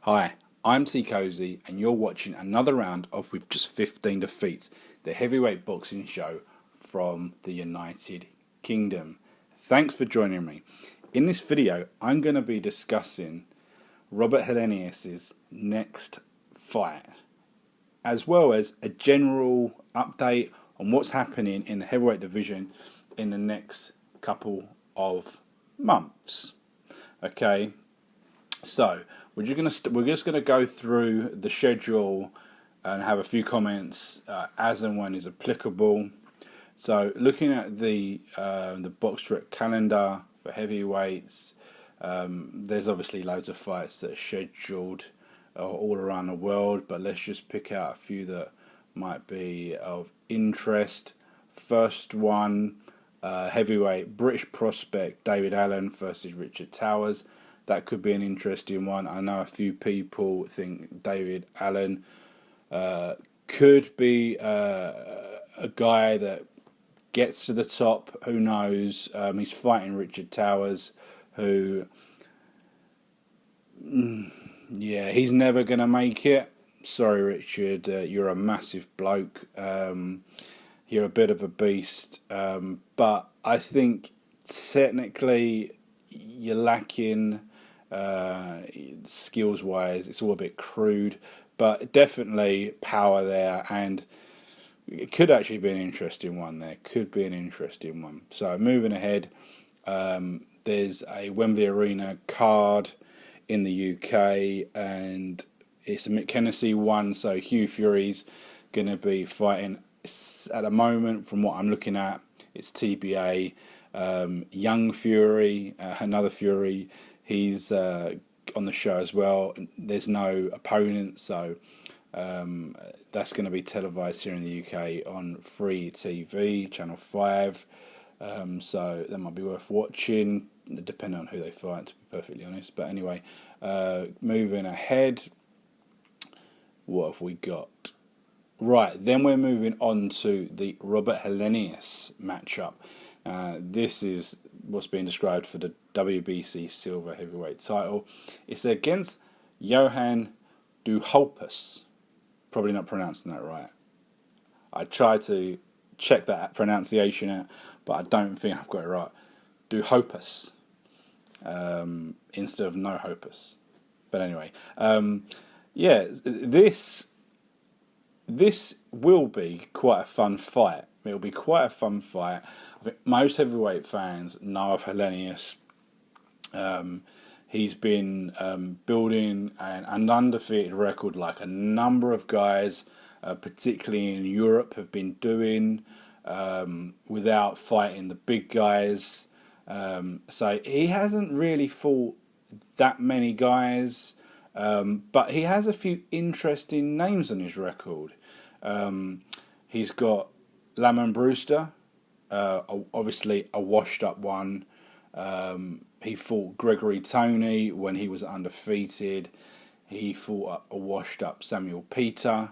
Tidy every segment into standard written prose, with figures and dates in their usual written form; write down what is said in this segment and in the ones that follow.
Hi, I'm Teekosey, and you're watching another round of With Just 15 Defeats, the heavyweight boxing show from the United Kingdom. Thanks for joining me. In this video, I'm going to be discussing Robert Helenius' next fight, as well as a general update on what's happening in the heavyweight division in the next couple of months. Okay, so we're just gonna go through the schedule and have a few comments as and when is applicable. So looking at the box trek calendar for heavyweights, there's obviously loads of fights that are scheduled all around the world, but let's just pick out a few that might be of interest. First one, heavyweight British prospect David Allen versus Richard Towers. That could be an interesting one. I know a few people think David Allen could be a guy that gets to the top. Who knows? He's fighting Richard Towers, who, he's never going to make it. Sorry, Richard. You're a massive bloke. You're a bit of a beast. But I think technically you're lacking skills wise. It's all a bit crude, but definitely power there, and it could actually be an interesting one. So moving ahead, there's a Wembley Arena card in the UK, and it's a McKenzie one, so Hugie Fury's going to be fighting. At the moment, from what I'm looking at, it's TBA. Young Fury, another Fury, he's on the show as well. There's no opponent, so that's going to be televised here in the UK on Free TV, Channel 5. So that might be worth watching, depending on who they fight, to be perfectly honest. But anyway, moving ahead, what have we got? Right, then we're moving on to the Robert Helenius matchup. This is what's being described for the WBC Silver Heavyweight title. It's against Johann Duhaupas. Probably not pronouncing that right. I tried to check that pronunciation out, but I don't think I've got it right. Duhaupas instead of No Hopus. But anyway, this will be quite a fun fight. It'll be quite a fun fight. I think most heavyweight fans know of Helenius. He's been building an undefeated record, like a number of guys, particularly in Europe, have been doing without fighting the big guys. So he hasn't really fought that many guys, but he has a few interesting names on his record. He's got Lamont Brewster, obviously a washed-up one. He fought Gregory Toney when he was undefeated. He fought a washed-up Samuel Peter.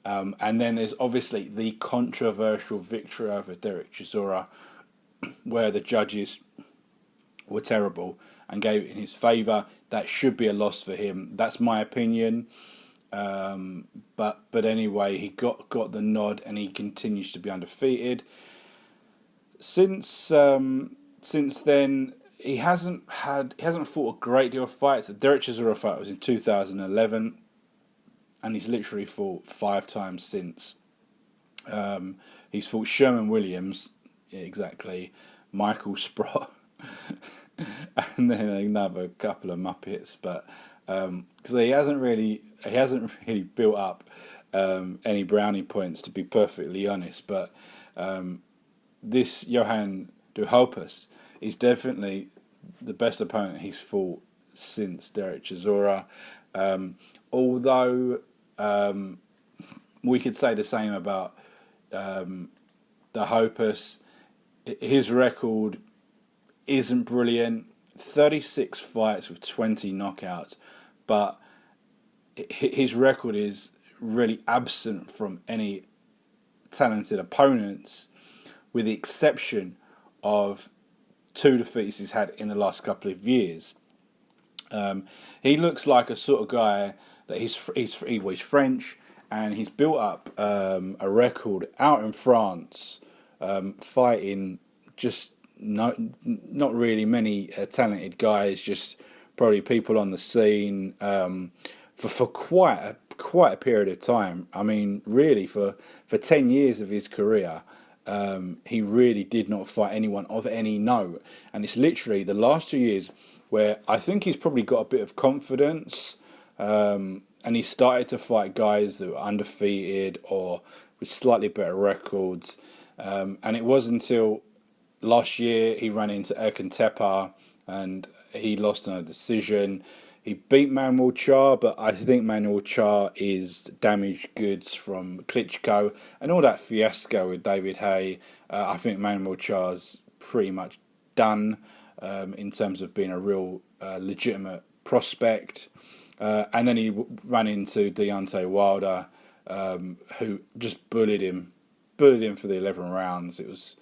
And then there's obviously the controversial victory over Derek Chisora, where the judges were terrible and gave it in his favour. That should be a loss for him. That's my opinion. But anyway, he got the nod, and he continues to be undefeated. Since then, he hasn't fought a great deal of fights. The Derek Chisora fight was in 2011, and he's literally fought 5 times since. He's fought Sherman Williams, yeah, exactly, Michael Sprott, and then another couple of Muppets, but because he hasn't really built up any brownie points, to be perfectly honest. But this Johann Duhaupas is definitely the best opponent he's fought since Derek Chisora. Although we could say the same about Duhaupas, his record isn't brilliant. 36 fights with 20 knockouts, but his record is really absent from any talented opponents, with the exception of 2 defeats he's had in the last couple of years. He looks like a sort of guy that he's French, and he's built up a record out in France, fighting just not really many talented guys, just probably people on the scene for quite a period of time. I mean, really for 10 years of his career. He really did not fight anyone of any note, and it's literally the last 2 years where I think he's probably got a bit of confidence, and he started to fight guys that were undefeated or with slightly better records. And it was until last year he ran into Erkan and he lost on a decision. He beat Manuel Char, but I think Manuel Char is damaged goods from Klitschko and all that fiasco with David Haye. I think Manuel Char's pretty much done in terms of being a real legitimate prospect. And then he ran into Deontay Wilder, who just bullied him for the 11 rounds. It was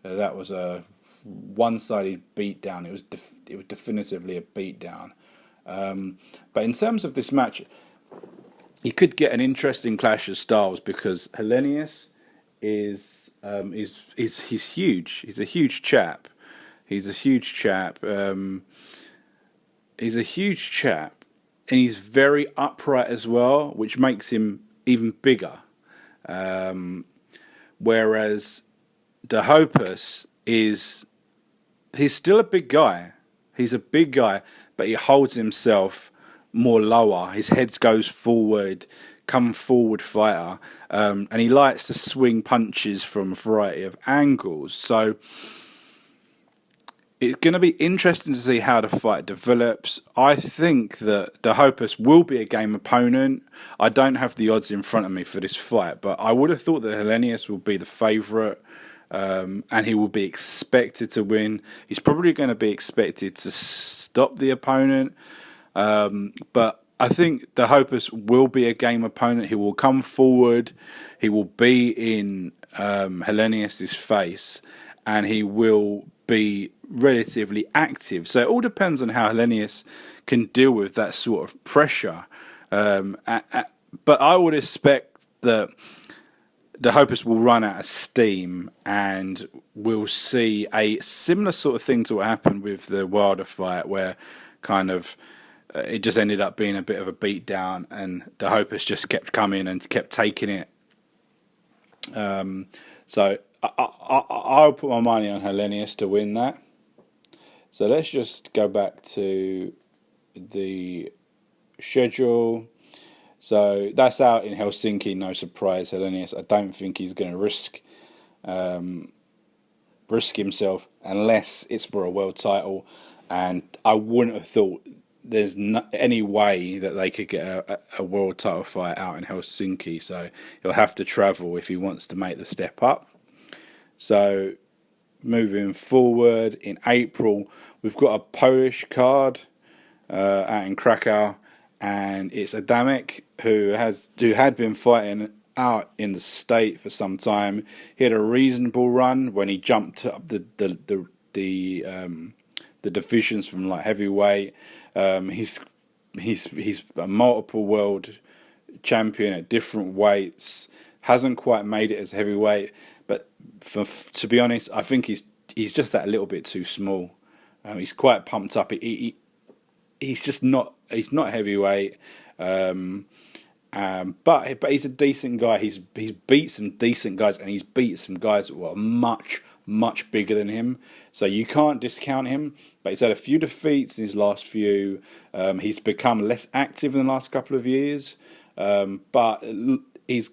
that was a one-sided beatdown. It was definitively a beatdown. But in terms of this match, you could get an interesting clash of styles because Helenius is he's huge. He's a huge chap. He's a huge chap. He's a huge chap, and he's very upright as well, which makes him even bigger. Whereas Duhaupas he's still a big guy. He's a big guy, but he holds himself more lower. His head goes forward, come forward fighter, and he likes to swing punches from a variety of angles. So it's going to be interesting to see how the fight develops. I think that Duhaupas will be a game opponent. I don't have the odds in front of me for this fight, but I would have thought that Helenius will be the favourite. And he will be expected to win. He's probably going to be expected to stop the opponent. But I think Duhaupas will be a game opponent. He will come forward. He will be in Helenius's face, and he will be relatively active. So it all depends on how Helenius can deal with that sort of pressure. But I would expect that Duhaupas will run out of steam, and we'll see a similar sort of thing to what happened with the Wilder fight, where kind of it just ended up being a bit of a beatdown, and Duhaupas just kept coming and kept taking it. So I'll put my money on Helenius to win that. So let's just go back to the schedule. So that's out in Helsinki, no surprise. Helenius, I don't think he's going to risk himself unless it's for a world title, and I wouldn't have thought there's any way that they could get a world title fight out in Helsinki. So he'll have to travel if he wants to make the step up. So moving forward in April, we've got a Polish card out in Krakow. And it's Adamek who had been fighting out in the state for some time. He had a reasonable run when he jumped up the divisions from like heavyweight. He's a multiple world champion at different weights. Hasn't quite made it as heavyweight, but to be honest, I think he's just that little bit too small. He's quite pumped up. He's just not. He's not heavyweight, but he's a decent guy. He's beat some decent guys, and he's beat some guys who are much bigger than him. So you can't discount him. But he's had a few defeats in his last few. He's become less active in the last couple of years. But his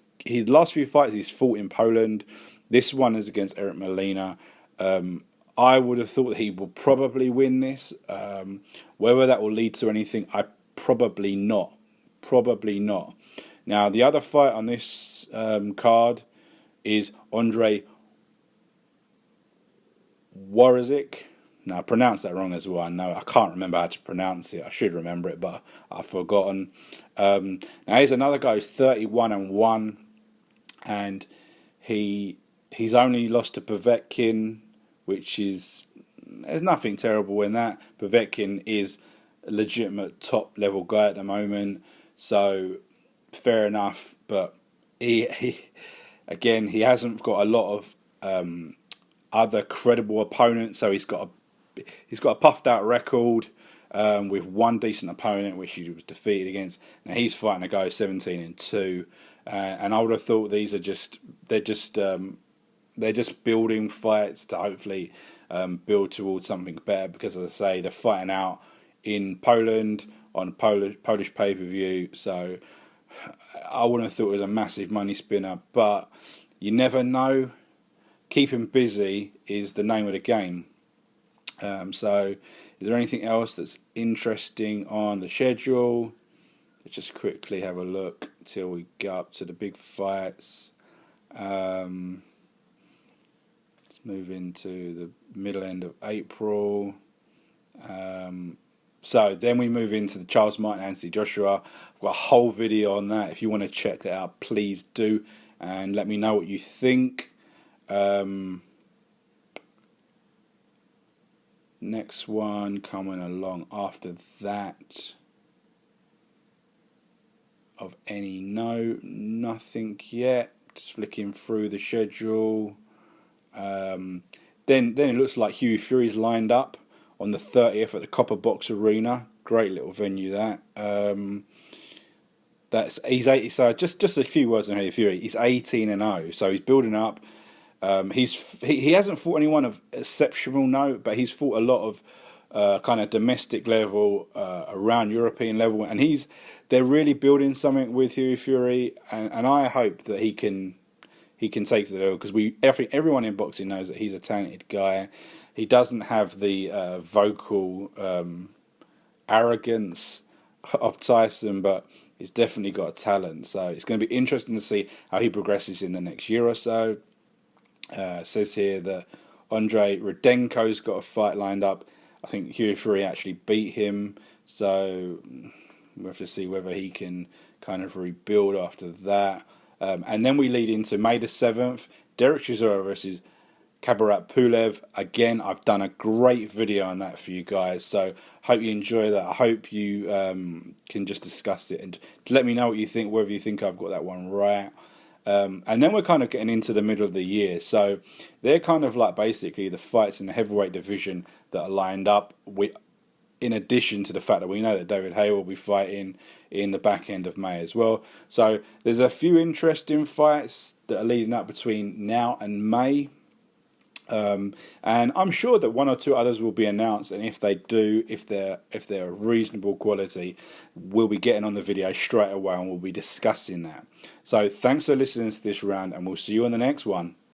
last few fights he's fought in Poland. This one is against Eric Molina. I would have thought he will probably win this. Whether that will lead to anything, probably not. Probably not. Now, the other fight on this card is Andre Wawrzyk. Now, I pronounced that wrong as well. I know I can't remember how to pronounce it. I should remember it, but I've forgotten. Now, here's another guy who's 31-1, and he's only lost to Povetkin, which is, there's nothing terrible in that. Povetkin is a legitimate top level guy at the moment. So fair enough, but he again, he hasn't got a lot of other credible opponents. So he's got a puffed out record with one decent opponent, which he was defeated against. Now he's fighting a guy 17-2, and I would have thought these are they're just building fights to hopefully build towards something better. Because as I say, they're fighting out in Poland on Polish pay-per-view. So I wouldn't have thought it was a massive money spinner, but you never know. Keep him busy is the name of the game. So is there anything else that's interesting on the schedule? Let's just quickly have a look till we get up to the big fights. Let's move into the middle end of April. So then we move into the Charles Martin Anthony Joshua. I've got a whole video on that. If you want to check that out, please do, and let me know what you think. Next one coming along after that. Of any note, nothing yet. Just flicking through the schedule. Then it looks like Hugie Fury's lined up on the 30th at the Copper Box Arena. Great little venue that. He's 80. So just a few words on Hugie Fury. He's 18-0, so he's building up. He hasn't fought anyone of exceptional note, but he's fought a lot of kind of domestic level, around European level, and they're really building something with Hugie Fury, and I hope that he can take to the level, because everyone in boxing knows that he's a talented guy. He doesn't have the vocal arrogance of Tyson, but he's definitely got a talent. So it's going to be interesting to see how he progresses in the next year or so. Says here that Andre Rudenko's got a fight lined up. I think Hugie Fury actually beat him, so we'll have to see whether he can kind of rebuild after that. And then we lead into May the 7th, Derek Chisora versus Kabarat Pulev. Again, I've done a great video on that for you guys, so hope you enjoy that. I hope you can just discuss it and let me know what you think, whether you think I've got that one right. And then we're kind of getting into the middle of the year, so they're kind of like basically the fights in the heavyweight division that are lined up, in addition to the fact that we know that David Haye will be fighting in the back end of May as well. So there's a few interesting fights that are leading up between now and May. And I'm sure that one or two others will be announced, and if they do, if they're of reasonable quality, we'll be getting on the video straight away and we'll be discussing that. So thanks for listening to this round, and we'll see you on the next one.